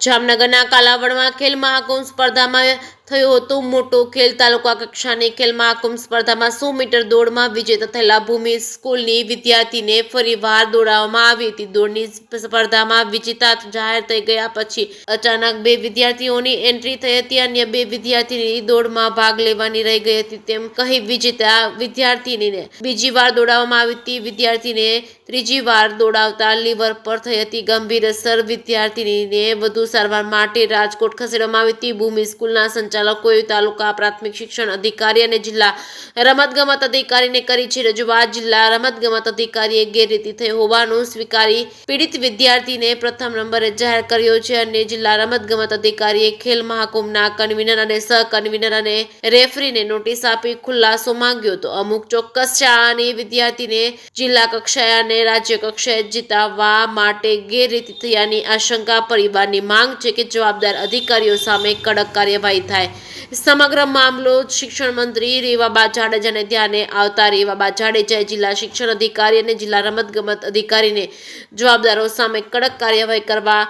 જામનગરના કાલાવડમાં ખેલ મહાકુંભ સ્પર્ધામાં થયો હતો મોટો ખેલ. તાલુકા કક્ષાની ખેલ મહાકુંભ સ્પર્ધામાં 100 મીટર દોડમાં વિજેતા થયેલા ભૂમિ સ્કૂલની વિદ્યાર્થીને ફરીવાર દોડાવવામાં આવી હતી. દોડની સ્પર્ધામાં વિજેતા જાહેર થઈ ગયા પછી અચાનક 2 વિદ્યાર્થીઓની એન્ટ્રી થઈ હતી. અન્ય 2 વિદ્યાર્થીની દોડમાં ભાગ લેવાની રહી ગઈ હતી તેમ કહી વિજેતા વિદ્યાર્થીનીને બીજી વાર દોડાવવામાં આવી હતી. વિદ્યાર્થીને ત્રીજી વાર દોડાવતા લીવર પર થઈ હતી ગંભીર અસર. વિદ્યાર્થીનીને વધુ સારવાર માટે રાજકોટ ખસેડવામાં આવી હતી. ભૂમિ સ્કૂલના સંચાલકોએ તાલુકા પ્રાથમિક શિક્ષણ અધિકારી અને જિલ્લા રમતગમત અધિકારીને કરી છે રજૂઆત. જિલ્લા રમતગમત અધિકારીએ ગેરરીતિ થઈ હોવાનું સ્વીકારી પીડિત વિદ્યાર્થીને પ્રથમ નંબરે જાહેર કર્યો છે અને જિલ્લા રમતગમત અધિકારીએ ખેલ મહાકુંભના કન્વીનર અને સહ કન્વીનર અને રેફરીને નોટિસ આપી ખુલાસો માંગ્યો હતો. અમુક ચોક્કસ શાળાની વિદ્યાર્થીને જિલ્લા કક્ષાએ અને રાજ્ય કક્ષાએ જીતાવવા માટે ગેરરીતિ થયાની આશંકા. પરિવારની માંગ છે કે જવાબદાર અધિકારીઓ સામે કડક કાર્યવાહી થાય. સમગ્ર મામલો શિક્ષણ મંત્રી રેવાબા જાડેજાને ધ્યાને આવતા રેવાબા જાડેજાએ જિલ્લા શિક્ષણ અધિકારી અને જિલ્લા રમતગમત અધિકારીને જવાબદારો સામે કડક કાર્યવાહી કરવા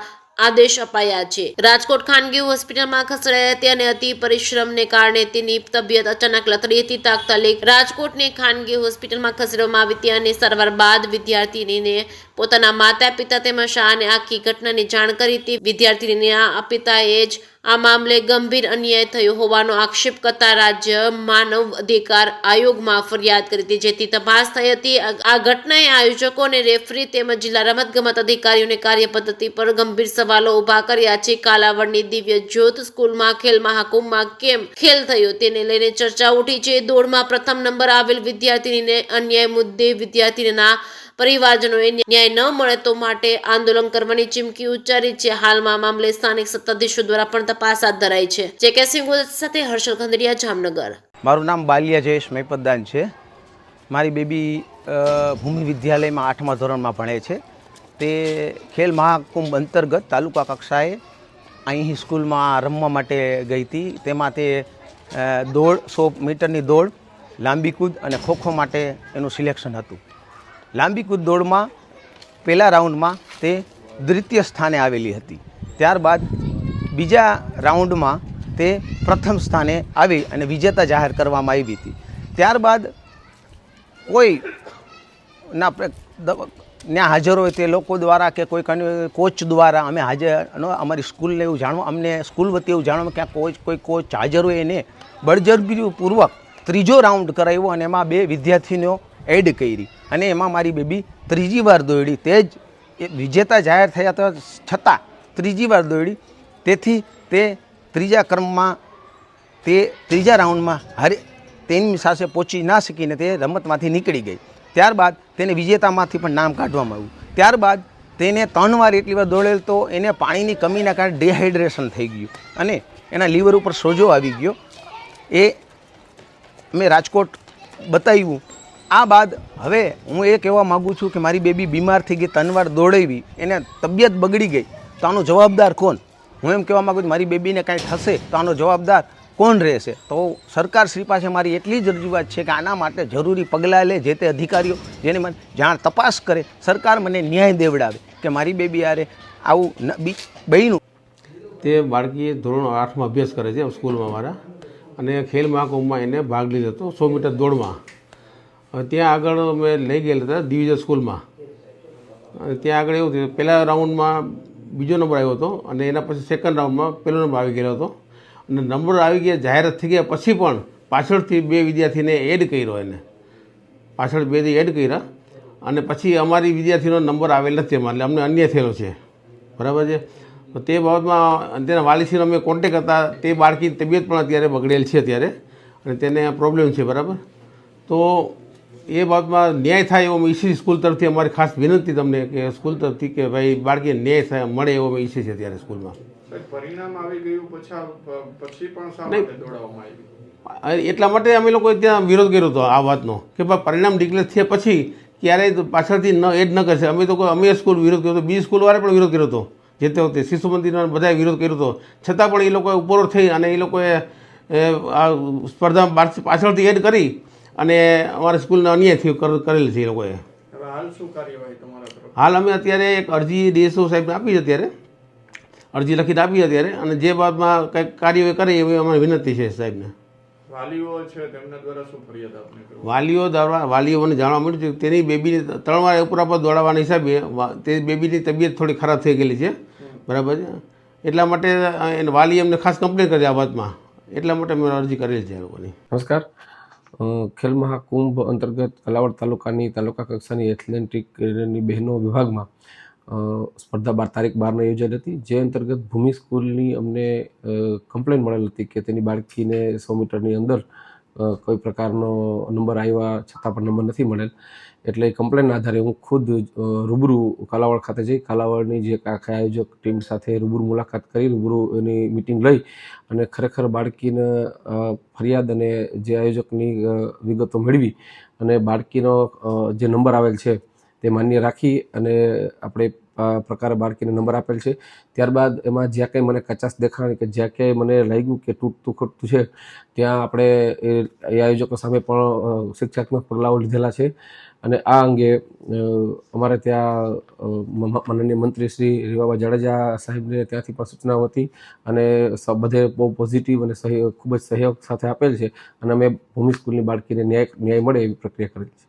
આદેશ અપાયા છે. રાજકોટ ખાનગી હોસ્પિટલમાં ખસેડાઈ હતી અને અતિ પરિશ્રમને કારણે તેની તબિયત અચાનક લથડી હતી. તાત્કાલિક રાજકોટની ખાનગી હોસ્પિટલમાં ખસેડવામાં આવી હતી અને સારવાર બાદ વિદ્યાર્થીનીને પોતાના માતા પિતા તેમજ શાળાને આખી ઘટનાની જાણ કરી હતી. વિદ્યાર્થીનીના પિતાએ જ આ મામલે ગંભીર અન્યાય થયો હોવાનો આક્ષેપ કરતા રાજ્ય માનવ અધિકાર આયોગમાં ફરિયાદ કરી હતી, જેથી તપાસ થઈ હતી. આ ઘટનાએ આયોજકો અને રેફરી તેમજ જિલ્લા રમતગમત અધિકારીઓને કાર્યપદ્ધતિ પર ગંભીર સવાલો ઉભા કર્યા છે. કાલાવડની દિવ્ય જ્યોત સ્કૂલમાં ખેલ મહાકુંભમાં કેમ ખેલ થયો તેને લઈને ચર્ચા ઉઠી છે. દોડમાં પ્રથમ નંબર આવેલ વિદ્યાર્થીનીને અન્યાય મુદ્દે વિદ્યાર્થીના પરિવારજનોએ ન્યાય ન મળે તો માટે આંદોલન કરવાની ચીમકી ઉચ્ચારી છે. હાલમાં મામલે સ્થાનિક સત્તાધીશો દ્વારા પણ તપાસ હાથ ધરાઈ છે. જેકે સિંહ સાથે હર્ષલ ખંડેરિયા, જામનગર. મારું નામ બાલિયા જયેશ મૈપતદાન છે. મારી બેબી ભૂમિ વિદ્યાલયમાં 8મા ધોરણમાં ભણે છે. તે ખેલ મહાકુંભ અંતર્ગત તાલુકા કક્ષાએ અહીં સ્કૂલમાં રમવા માટે ગઈ હતી. તેમાં તે દોડ 100 મીટરની દોડ, લાંબી કૂદ અને ખોખો માટે એનું સિલેક્શન હતું. લાંબી કૂદ દોડમાં પહેલા રાઉન્ડમાં તે દ્વિતીય સ્થાને આવેલી હતી. ત્યારબાદ બીજા રાઉન્ડમાં તે પ્રથમ સ્થાને આવી અને વિજેતા જાહેર કરવામાં આવી હતી. ત્યારબાદ કોઈ ત્યાં હાજર હોય તે લોકો દ્વારા કે કોઈ કોચ દ્વારા અમે અમારી સ્કૂલને એવું જાણવા, અમને સ્કૂલ વતી એવું જાણવા કે કોઈ કોચ હાજર હોય એને બળજબરીપૂર્વક ત્રીજો રાઉન્ડ કરાવ્યો અને એમાં 2 વિદ્યાર્થીનીઓ એડ કરી અને એમાં મારી બેબી ત્રીજી વાર દોડી. તે જ વિજેતા જાહેર થયા છતાં ત્રીજી વાર દોડી. તેથી તે ત્રીજા ક્રમમાં તે ત્રીજા રાઉન્ડમાં તેની સાથે પહોંચી ના શકીને તે રમતમાંથી નીકળી ગઈ. ત્યારબાદ તેને વિજેતામાંથી પણ નામ કાઢવામાં આવ્યું. ત્યારબાદ તેને 3 વાર એટલી વાર દોડેલ તો એને પાણીની કમીના કારણે ડિહાઇડ્રેશન થઈ ગયું અને એના લીવર ઉપર સોજો આવી ગયો. એ મેં રાજકોટ બતાવ્યું. આ બાદ હવે હું એ કહેવા માગું છું કે મારી બેબી બીમાર થઈ ગઈ, 3 વાર દોડાવી, એને તબિયત બગડી ગઈ, તો આનો જવાબદાર કોણ? હું એમ કહેવા માગું છું મારી બેબીને કાંઈ થશે તો આનો જવાબદાર કોણ રહેશે? તો સરકાર શ્રી પાસે મારી એટલી જ રજૂઆત છે કે આના માટે જરૂરી પગલાં લે. જે તે અધિકારીઓ જેને મને જાણ તપાસ કરે, સરકાર મને ન્યાય દેવડાવે કે મારી બેબી યારે આવું બન્યું. તે બાળકીએ ધોરણ 8માં અભ્યાસ કરે છે સ્કૂલમાં મારા, અને ખેલ મહાકુંભમાં એને ભાગ લીધો હતો 100 મીટર દોડમાં. ત્યાં આગળ અમે લઈ ગયેલા હતા દિવ્ય સ્કૂલમાં. ત્યાં આગળ એવું થયું, પહેલા રાઉન્ડમાં બીજો નંબર આવ્યો હતો અને એના પછી સેકન્ડ રાઉન્ડમાં પહેલો નંબર આવી ગયેલો હતો. અને નંબર આવી ગયા, જાહેરાત થઈ ગયા પછી પણ પાછળથી 2 વિદ્યાર્થીને એડ કર્યો. એને પાછળ 2 એડ કર્યા અને પછી અમારી વિદ્યાર્થીનો નંબર આવેલ નથી એમાં, એટલે અમને અન્યાય થયેલો છે. બરાબર છે. તે બાબતમાં તેના વાલીશ્રીનો અમે કોન્ટેક હતા. તે બાળકીની તબિયત પણ અત્યારે બગડેલ છે અત્યારે અને તેને પ્રોબ્લેમ છે. બરાબર. તો એ બાબતમાં ન્યાય થાય એવો ઈચ્છી સ્કૂલ તરફથી અમારી ખાસ વિનંતી તમને કે સ્કૂલ તરફથી કે ભાઈ બાળકીને ન્યાય થાય મળે એવો અમે ઈચ્છીએ છીએ અત્યારે સ્કૂલમાં. પરિણામ આવી ગયું પછી પણ શા માટે દોડાવવામાં આવી? એટલા માટે અમે લોકો ત્યાં વિરોધ કર્યો હતો આ વાતનો કે ભાઈ પરિણામ ડિક્લેર થયા પછી ક્યારેય પાછળથી એડ ન કરશે. અમે સ્કૂલ વિરોધ કર્યો હતો, બીજી સ્કૂલવાળા પણ વિરોધ કર્યો હતો. જે તે વખતે શિશુ મંદિરના બધાએ વિરોધ કર્યો હતો. છતાં પણ એ લોકોએ ઉપરો થઈ અને એ લોકોએ આ સ્પર્ધા પાછળથી એડ કરી અને અમારા સ્કૂલને અન્યાય કરેલ છે એ લોકોએ. હાલ શું કાર્યવાહી તમારા તરફ? હાલ અમે અત્યારે એક અરજી ડીએસઓ સાહેબને આપી છે અત્યારે અરજી લખીને આપી અત્યારે, અને જે બાબતમાં કંઈક કાર્યવાહી કરે એવી અમારી વિનંતી છે સાહેબને. વાલીઓ છે તેમના દ્વારા શું ફરિયાદ આપને કરવી? વાલીઓ મને જાણવા મળ્યું છે કે તેની બેબીને 3 વાર ઉપરાપર દોડાવવાના હિસાબે તે બેબીની તબિયત થોડી ખરાબ થઈ ગયેલી છે, બરાબર છે. એટલા માટે એને વાલી અમને ખાસ કમ્પ્લેન કરી આ વાતમાં, એટલા માટે મેં અરજી કરેલી છે આ લોકોની. નમસ્કાર. ખેલ મહાકુંભ અંતર્ગત કાલાવડ તાલુકાની તાલુકા કક્ષાની એથ્લેટિકની બહેનો વિભાગમાં સ્પર્ધા 12 તારીખે યોજાઈ હતી, જે અંતર્ગત ભૂમિ સ્કૂલની અમને કમ્પ્લેન મળેલ હતી કે તેની બાળકીને 100 મીટરની અંદર કોઈ પ્રકારનો નંબર આવ્યા છતાં પણ નંબર નથી મળેલ. એટલે કમ્પ્લેનના આધારે હું ખુદ રૂબરૂ કાલાવડ ખાતે જઈ કાલાવડની જે આખા આયોજક ટીમ સાથે રૂબરૂ મુલાકાત કરી, રૂબરૂ એની મિટિંગ લઈ અને ખરેખર બાળકીને ફરિયાદ અને જે આયોજકની વિગતો મેળવી અને બાળકીનો જે નંબર આવેલ છે તે માન્ય રાખી અને આપણે પ્રકારે બાળકીને નંબર આપેલ છે. ત્યારબાદ એમાં જ્યાં કંઈ મને કચાશ દેખાણી કે જ્યાં ક્યાંય મને લાગ્યું કે તૂટતું ખોટતું છે ત્યાં આપણે એ આયોજકો સામે પણ શિક્ષાત્મક પગલાઓ લીધેલા છે. અને આ અંગે અમારે ત્યાં માનનીય મંત્રી શ્રી રીવાબા જાડેજા સાહેબને ત્યાંથી પણ સૂચનાઓ હતી અને બધે બહુ પોઝિટિવ અને ખૂબ જ સહયોગ સાથે આપેલ છે અને અમે ભૂમિ સ્કૂલની બાળકીને ન્યાય મળે એવી પ્રક્રિયા કરેલી છે.